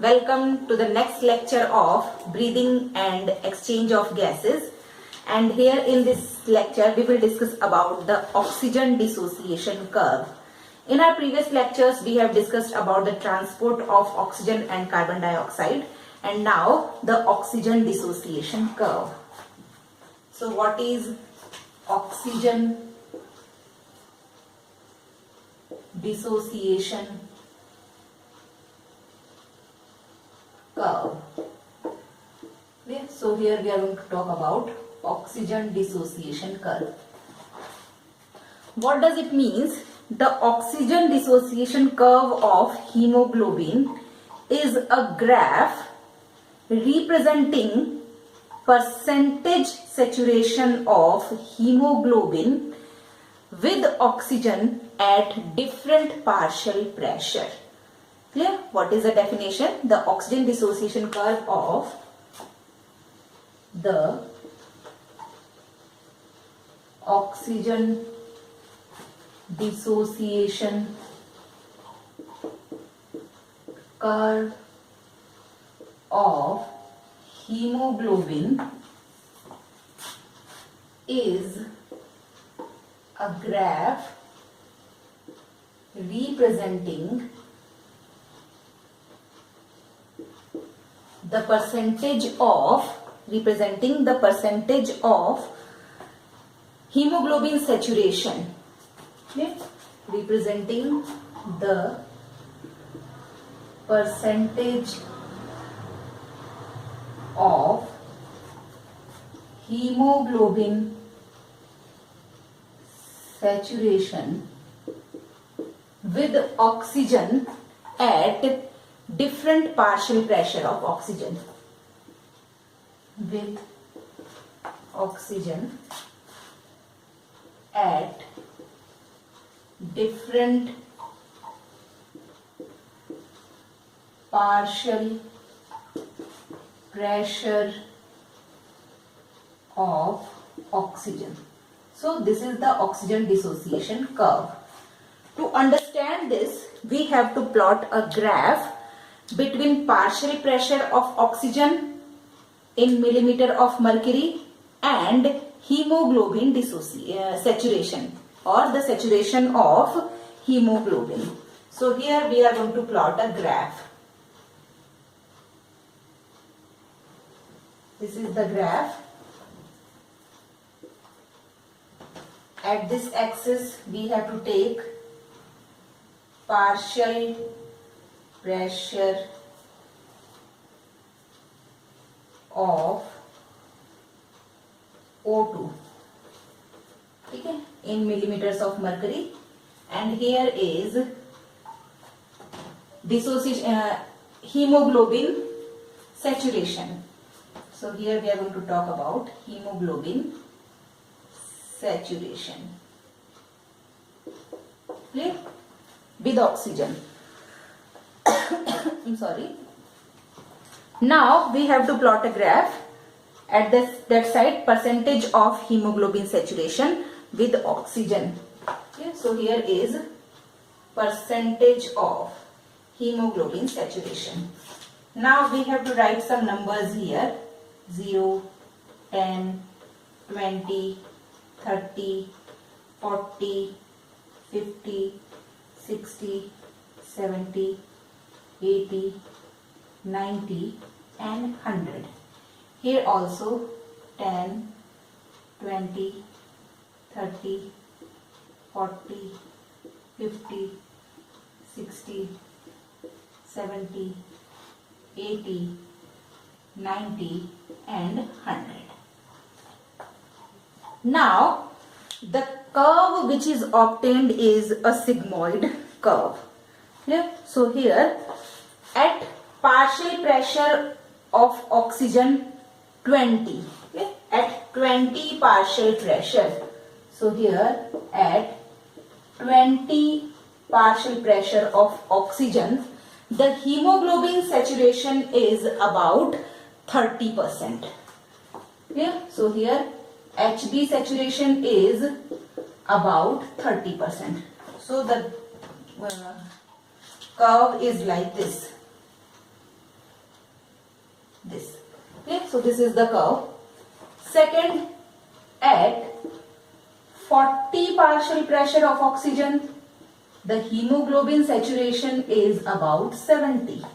Welcome to the next lecture of breathing and exchange of gases. And here in this lecture, we will discuss about the oxygen dissociation curve. In our previous lectures, we have discussed about the transport of oxygen and carbon dioxide, and now the oxygen dissociation curve. So what is oxygen dissociation curve? Okay, so here we are going to talk about oxygen dissociation curve. What does it mean? The oxygen dissociation curve of hemoglobin is a graph representing percentage saturation of hemoglobin with oxygen at different partial pressure. Clear? What is the definition? The oxygen dissociation curve of the oxygen dissociation curve of hemoglobin is a graph representing the percentage of hemoglobin saturation. Okay? Representing the percentage of hemoglobin saturation with oxygen at different partial pressure of oxygen. With oxygen at different partial pressure of oxygen. So this is the oxygen dissociation curve. To understand this, we have to plot a graph between partial pressure of oxygen in millimeter of mercury and hemoglobin saturation, or the saturation of hemoglobin. So here we are going to plot a graph. This is the graph. At this axis we have to take partial pressure of O2, okay, in millimeters of mercury, and here is dissociation, hemoglobin saturation. So here we are going to talk about hemoglobin saturation. Clear? With oxygen. I'm sorry. Now we have to plot a graph at that side, percentage of hemoglobin saturation with oxygen. Okay, so here is percentage of hemoglobin saturation. Now we have to write some numbers here: 0, 10, 20, 30, 40, 50, 60, 70, 80, 90 and 100. Here also 10, 20, 30, 40, 50, 60, 70, 80, 90 and 100. Now the curve which is obtained is a sigmoid curve. Yeah? So here at partial pressure of oxygen 20, okay, at 20 partial pressure. So here at 20 partial pressure of oxygen, the hemoglobin saturation is about 30%. Yeah? So here HB saturation is about 30%. So the curve is like this. Okay, so this is the curve. Second, at 40 partial pressure of oxygen, the hemoglobin saturation is about 70.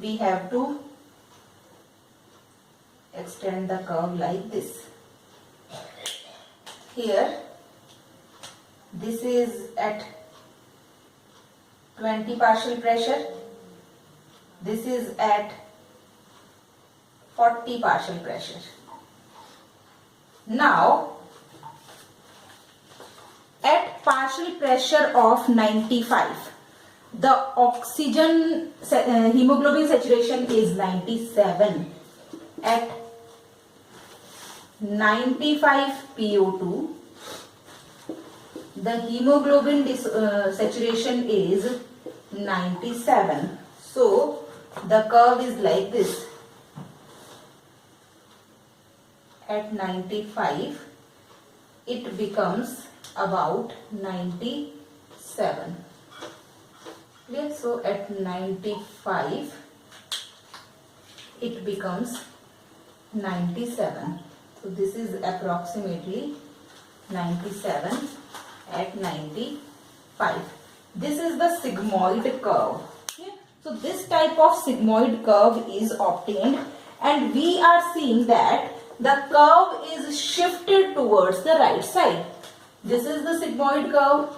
We have to extend the curve like this. Here, this is at 20 partial pressure. This is at 40 partial pressure. Now, at partial pressure of 95, the oxygen hemoglobin saturation is 97. At 95 PO2, the hemoglobin saturation is 97. So the curve is like this. At 95, it becomes about 97. Clear? So at 95, it becomes 97. So this is approximately 97 at 95. This is the sigmoid curve. Okay? So this type of sigmoid curve is obtained, and we are seeing that the curve is shifted towards the right side. This is the sigmoid curve,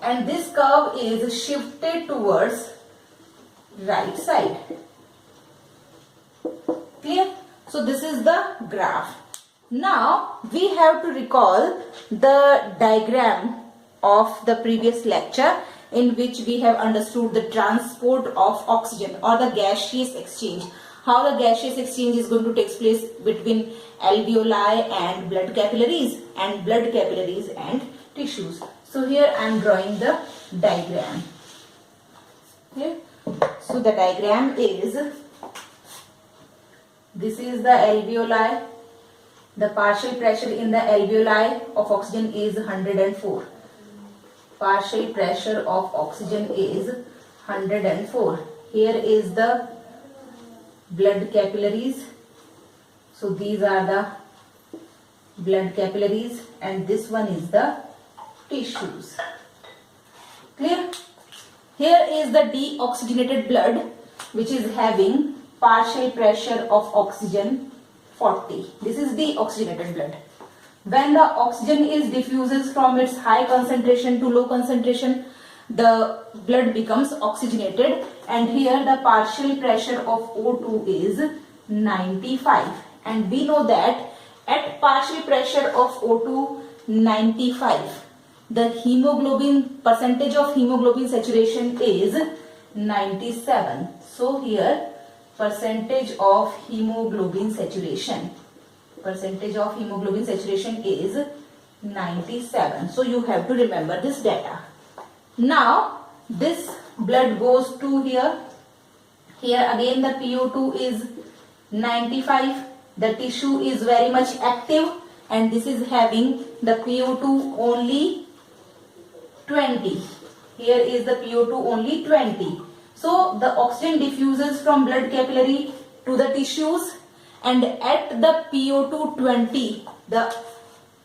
and this curve is shifted towards right side. Clear? So this is the graph. Now we have to recall the diagram of the previous lecture, in which we have understood the transport of oxygen or the gaseous exchange. How the gaseous exchange is going to take place between alveoli and blood capillaries, and blood capillaries and tissues. So here I am drawing the diagram. Okay. So the diagram is, this is the alveoli. The partial pressure in the alveoli of oxygen is 104. Partial pressure of oxygen is 104. Here is the blood capillaries. So these are the blood capillaries, and this one is the tissues. Clear? Here is the deoxygenated blood, which is having partial pressure of oxygen 40. This is deoxygenated blood. When the oxygen is diffuses from its high concentration to low concentration, the blood becomes oxygenated, and here the partial pressure of O2 is 95. And we know that at partial pressure of O2 95, the hemoglobin percentage of hemoglobin saturation is 97. So here percentage of hemoglobin saturation is 97. So you have to remember this data. Now this blood goes to here. Here again the PO2 is 95. The tissue is very much active, and this is having the PO2 only 20. Here is the PO2 only 20. So the oxygen diffuses from blood capillary to the tissues, and at the PO2 20, the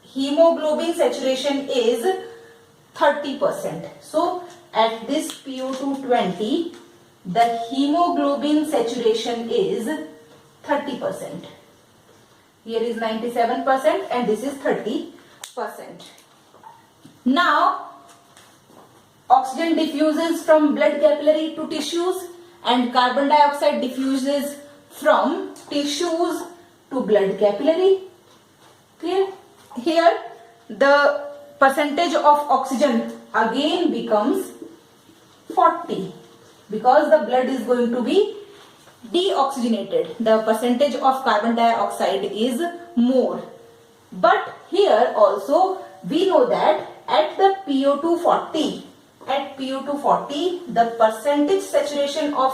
hemoglobin saturation is 30%. So at this PO2 20, the hemoglobin saturation is 30%. Here is 97% and this is 30%. Now oxygen diffuses from blood capillary to tissues, and carbon dioxide diffuses from tissues to blood capillary. Clear? Here the percentage of oxygen again becomes 40 because the blood is going to be deoxygenated. The percentage of carbon dioxide is more. But here also we know that at the PO2 40, the percentage saturation of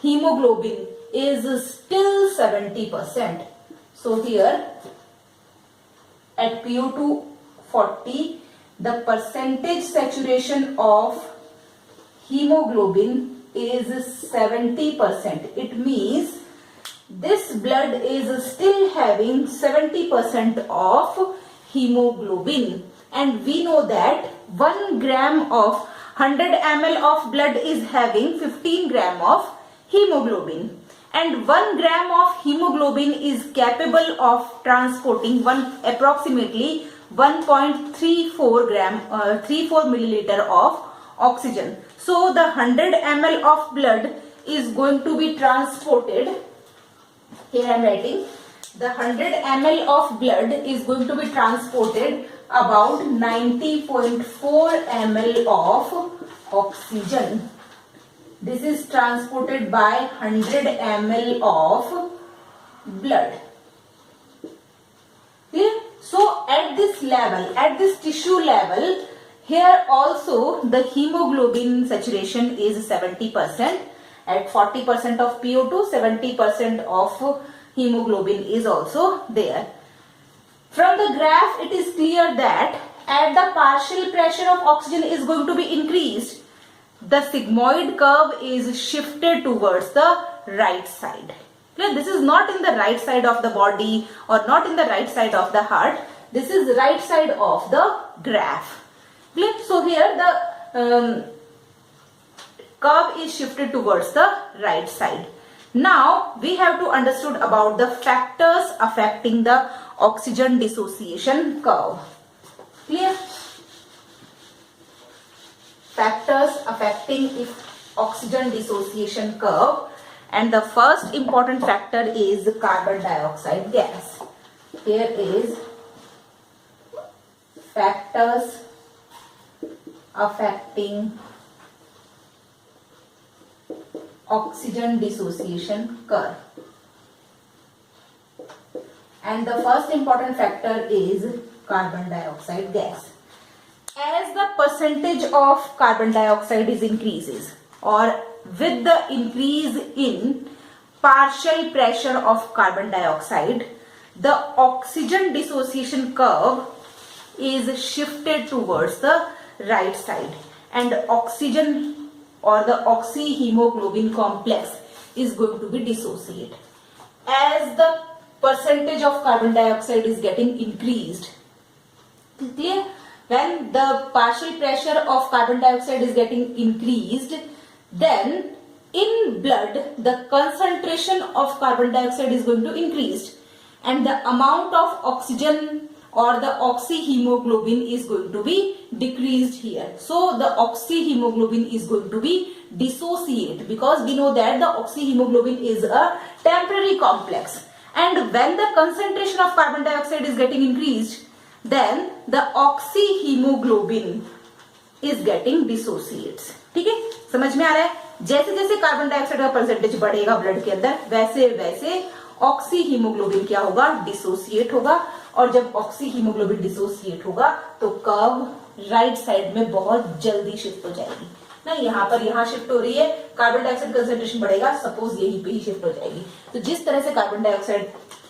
hemoglobin is still 70%. So here at PO2 40, the percentage saturation of hemoglobin is 70%. It means this blood is still having 70% of hemoglobin, and we know that 1 gram of 100 ml of blood is having 15 gram of hemoglobin, and 1 gram of hemoglobin is capable of transporting approximately 1.34 milliliter of oxygen. So the 100 ml of blood is going to be transported. Here I am writing the 100 ml of blood is going to be transported about 90.4 ml of oxygen. This is transported by 100 ml of blood. Clear? So at this level, at this tissue level, here also the hemoglobin saturation is 70%. At 40% of PO2, 70% of hemoglobin is also there. From the graph, it is clear that as the partial pressure of oxygen is going to be increased, the sigmoid curve is shifted towards the right side. Clear? This is not in the right side of the body or not in the right side of the heart. This is right side of the graph. Clear? So here the curve is shifted towards the right side. Now we have to understood about the factors affecting the oxygen dissociation curve. Clear? Factors affecting oxygen dissociation curve, and the first important factor is carbon dioxide gas. Here is factors affecting oxygen dissociation curve, and the first important factor is carbon dioxide gas. As the percentage of carbon dioxide is increases, or with the increase in partial pressure of carbon dioxide, the oxygen dissociation curve is shifted towards the right side, and oxygen or the oxyhemoglobin complex is going to be dissociated. As the percentage of carbon dioxide is getting increased, clear? When the partial pressure of carbon dioxide is getting increased, then in blood the concentration of carbon dioxide is going to increase, and the amount of oxygen or the oxyhemoglobin is going to be decreased here. So the oxyhemoglobin is going to be dissociate, because we know that the oxyhemoglobin is a temporary complex, and when the concentration of carbon dioxide is getting increased, then the oxyhemoglobin is getting dissociates. ठीक है, समझ में आ रहा है? जैसे जैसे carbon dioxide का percentage बढ़ेगा ब्लड के अंदर, वैसे वैसे ऑक्सीहीमोग्लोबिन क्या होगा? डिसोसिएट होगा, और जब ऑक्सीहीमोग्लोबिन डिसोसिएट होगा तो कर्व राइट साइड में बहुत जल्दी शिफ्ट हो जाएगी ना। यहाँ पर यहाँ शिफ्ट हो रही है, कार्बन डाइऑक्साइड कंसेंट्रेशन बढ़ेगा, सपोज यहीं पे ही शिफ्ट हो जाएगी। तो जिस तरह से कार्बन डाइऑक्साइड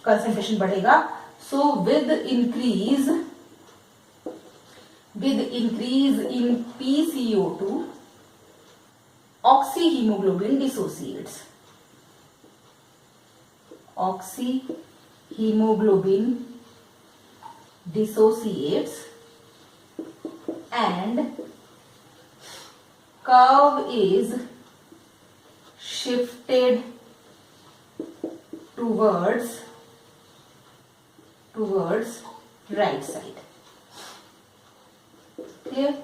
कंसेंट्रेशन बढ़ेगा, so with increase in PCO2, oxyhemoglobin dissociates. Oxyhemoglobin dissociates and curve is shifted towards right side. Clear?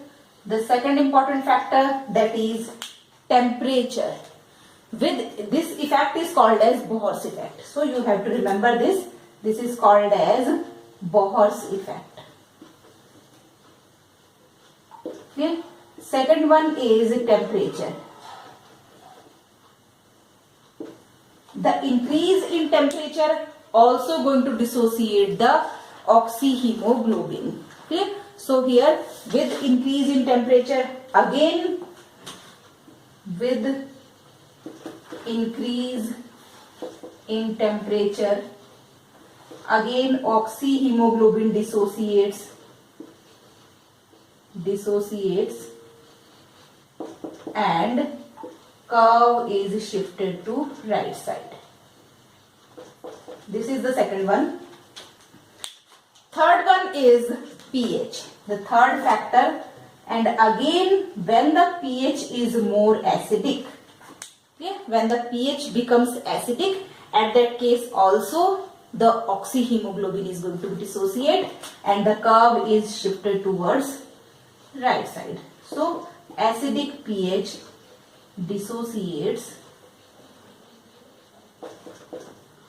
The second important factor, that is temperature. With this effect is called as Bohr's effect. So you have to remember this. This is called as Bohr's effect. Clear? Second one is temperature. The increase in temperature also going to dissociate the oxyhemoglobin. Okay, so here with increase in temperature, again with increase in temperature, again oxyhemoglobin dissociates and curve is shifted to right side. This is the second one. Third one is pH, the third factor. And again, when the pH is more acidic, okay, when the pH becomes acidic, at that case also the oxyhemoglobin is going to dissociate and the curve is shifted towards right side. So acidic pH dissociates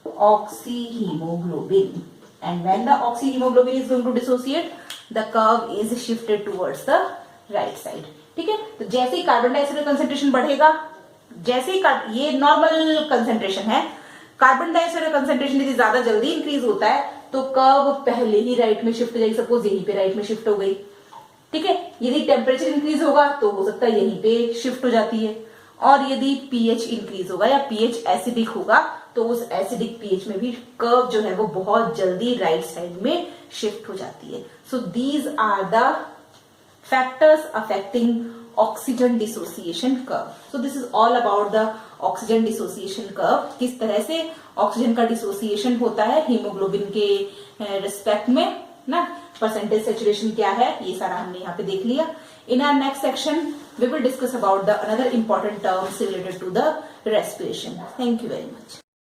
oxyhemoglobin, and when the oxyhemoglobin is going to dissociate, the curve is shifted towards the right side. ठीक है, तो जैसे ही carbon dioxide का concentration बढ़ेगा, जैसे ही ये normal concentration है, carbon dioxide का कंसेंट्रेशन यदि ज्यादा जल्दी इंक्रीज होता है तो कर्व पहले ही राइट में शिफ्ट हो जाएगी. सपोज यहीं पे राइट में शिफ्ट हो गई. ठीक है, यदि टेम्परेचर इंक्रीज होगा तो हो सकता है यहीं पे शिफ्ट हो जाती है, और यदि पीएच इंक्रीज होगा या पीएच एसिडिक होगा तो उस एसिडिक पीएच में भी कर्व जो है वो बहुत जल्दी राइट साइड में शिफ्ट हो जाती है. So these are the factors affecting oxygen dissociation curve. So this is all about the oxygen dissociation curve. किस तरह से ऑक्सीजन का डिसोसिएशन होता है हीमोग्लोबिन के रिस्पेक्ट में ना, परसेंटेज सेचुरेशन क्या है, ये सारा हमने यहाँ पे देख लिया. In our next section, we will discuss about the another important terms related to the respiration. Thank you very much.